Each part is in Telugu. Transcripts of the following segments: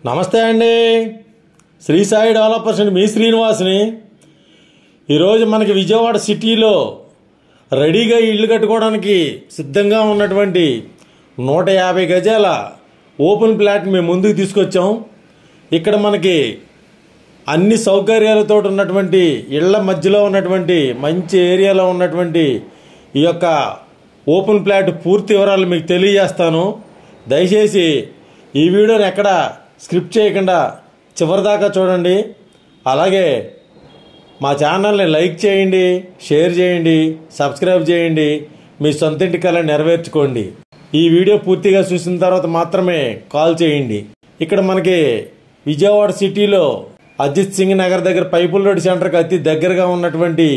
నమస్తే అండి. శ్రీ సాయి డెవలపర్స్ అండి, మీ శ్రీనివాస్ని. ఈరోజు మనకి విజయవాడ సిటీలో రెడీగా ఇల్లు కట్టుకోవడానికి సిద్ధంగా ఉన్నటువంటి 150 గజాల ఓపెన్ ప్లాట్ మేము ముందుకు తీసుకొచ్చాం. ఇక్కడ మనకి అన్ని సౌకర్యాలతో ఉన్నటువంటి ఇళ్ల మధ్యలో ఉన్నటువంటి మంచి ఏరియాలో ఉన్నటువంటి ఈ యొక్క ఓపెన్ ప్లాట్ పూర్తి వివరాలు మీకు తెలియజేస్తాను. దయచేసి ఈ వీడియోని ఎక్కడ స్క్రిప్ట్ చేయకుండా చివరిదాకా చూడండి. అలాగే మా ఛానల్ని లైక్ చేయండి, షేర్ చేయండి, సబ్స్క్రైబ్ చేయండి. మీ సొంతింటి కల నెరవేర్చుకోండి. ఈ వీడియో పూర్తిగా చూసిన తర్వాత మాత్రమే కాల్ చేయండి. ఇక్కడ మనకి విజయవాడ సిటీలో అజిత్ సింగ్ నగర్ దగ్గర పైపుల్ రోడ్ సెంటర్కి అతి దగ్గరగా ఉన్నటువంటి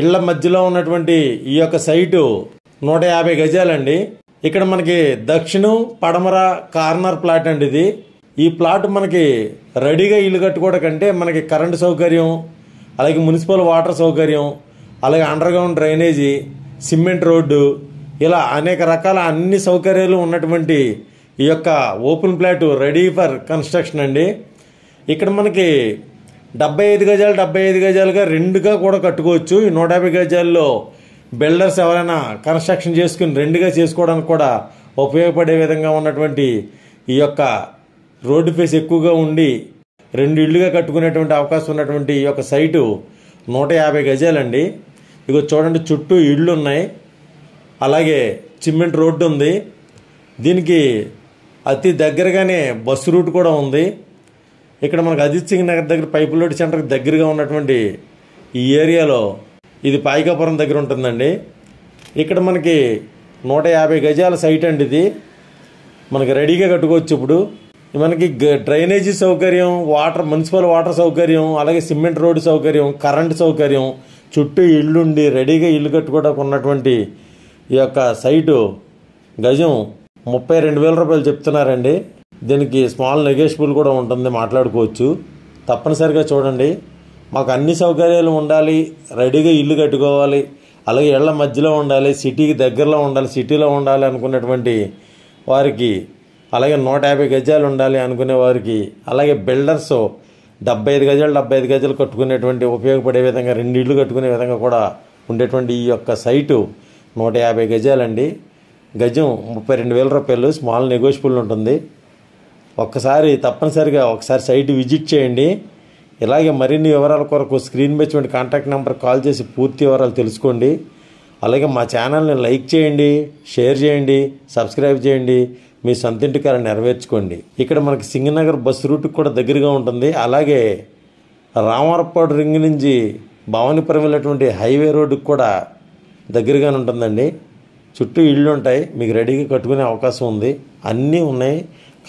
ఇళ్ల మధ్యలో ఉన్నటువంటి ఈ యొక్క సైటు 150 గజాలండి. ఇక్కడ మనకి దక్షిణం పడమర కార్నర్ ప్లాట్ అండి ఇది. ఈ ప్లాట్ మనకి రెడీగా ఇల్లు కట్టుకోవడం కంటే మనకి కరెంటు సౌకర్యం, అలాగే మున్సిపల్ వాటర్ సౌకర్యం, అలాగే under ground drainage, cement road, ఇలా అనేక రకాల అన్ని సౌకర్యాలు ఉన్నటువంటి ఈ యొక్క open plot ready for construction అండి. ఇక్కడ మనకి 75 గజాలు 75 గజాలుగా రెండుగా కూడా కట్టుకోవచ్చు. ఈ 150 గజాల్లో బిల్డర్స్ ఎవరైనా కన్స్ట్రక్షన్ చేసుకుని రెండుగా చేసుకోవడానికి కూడా ఉపయోగపడే విధంగా ఉన్నటువంటి ఈ యొక్క రోడ్డు ఫేస్ ఎక్కువగా ఉండి 2 ఇళ్లుగా కట్టుకునేటువంటి అవకాశం ఉన్నటువంటి ఈ యొక్క సైటు 150 గజాలండి. ఇగో చూడండి, చుట్టూ ఇళ్ళు ఉన్నాయి, అలాగే సిమెంట్ రోడ్డు ఉంది. దీనికి అతి దగ్గరగానే బస్సు రూట్ కూడా ఉంది. ఇక్కడ మనకు అజిత్ సింగ్ నగర్ దగ్గర పైపుల్ రోడ్ సెంటర్కి దగ్గరగా ఉన్నటువంటి ఈ ఏరియాలో ఇది పాయికాపురం దగ్గర ఉంటుందండి. ఇక్కడ మనకి 150 గజాల సైట్ అండి. ఇది మనకి రెడీగా కట్టుకోవచ్చు. ఇప్పుడు మనకి డ్రైనేజీ సౌకర్యం, మున్సిపల్ వాటర్ సౌకర్యం, అలాగే సిమెంట్ రోడ్డు సౌకర్యం, కరెంటు సౌకర్యం, చుట్టూ ఇళ్ళుండి రెడీగా ఇల్లు కట్టుకోవడానికి ఉన్నటువంటి ఈ యొక్క సైటు గజం 32,000 రూపాయలు చెప్తున్నారండి. దీనికి స్మాల్ నెగోషియబుల్ కూడా ఉంటుంది, మాట్లాడుకోవచ్చు. తప్పనిసరిగా చూడండి. మాకు అన్ని సౌకర్యాలు ఉండాలి, రెడీగా ఇల్లు కట్టుకోవాలి, అలాగే ఇళ్ల మధ్యలో ఉండాలి, సిటీకి దగ్గరలో ఉండాలి, సిటీలో ఉండాలి అనుకునేటువంటి వారికి, అలాగే 150 గజాలు ఉండాలి అనుకునే వారికి, అలాగే బిల్డర్స్ 75 గజాలు 75 గజాలు కట్టుకునేటువంటి ఉపయోగపడే విధంగా 2 ఇళ్ళు కట్టుకునే విధంగా కూడా ఉండేటువంటి ఈ యొక్క సైటు 150 గజాలండి. గజం 32,000 రూపాయలు, స్మాల్ నెగోషియబుల్ ఉంటుంది. తప్పనిసరిగా ఒకసారి సైట్ విజిట్ చేయండి. ఇలాగే మరిన్ని వివరాల కొరకు స్క్రీన్ మీద చూడండి కాంటాక్ట్ నెంబర్ కాల్ చేసి పూర్తి వివరాలు తెలుసుకోండి. అలాగే మా ఛానల్ని లైక్ చేయండి, షేర్ చేయండి, సబ్స్క్రైబ్ చేయండి. మీ సొంతింటి కల నెరవేర్చుకోండి. ఇక్కడ మనకి సింగనగర్ బస్సు రూట్కి కూడా దగ్గరగా ఉంటుంది. అలాగే రామవరపాడు రింగ్ నుంచి భవానీపురం వెళ్ళేటువంటి హైవే రోడ్డుకి కూడా దగ్గరగానే ఉంటుందండి. చుట్టూ ఇళ్ళు ఉంటాయి, మీకు రెడీగా కట్టుకునే అవకాశం ఉంది. అన్నీ ఉన్నాయి,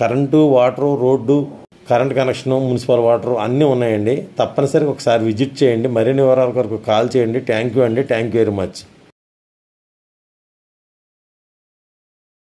current, water, road, current connection, municipal water అన్నీ ఉన్నాయండి. తప్పనిసరిగా ఒకసారి విజిట్ చేయండి. మరిన్ని వివరాల కొరకు కాల్ చేయండి. థ్యాంక్ యూ అండి. Thank you very much.